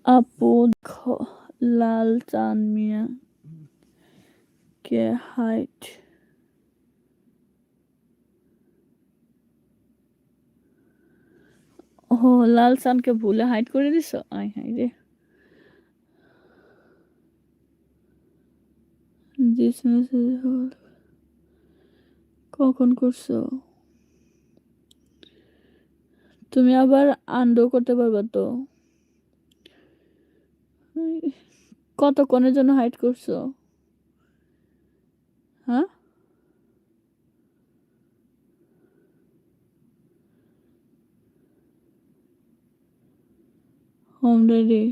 আপু দেখো, লাল চাঁদ মিয়া কে হাইট। ও, লাল চাঁদকে ভুলে হাইট করে দিছো? আয় হাই রে। দিস মেসেজ কখন করছো? তুমি আবার আন্ডো করতে পারবা তো? কতক্ষণের জন্য হাইট করছো? হ্যাঁ, হোম রেডি।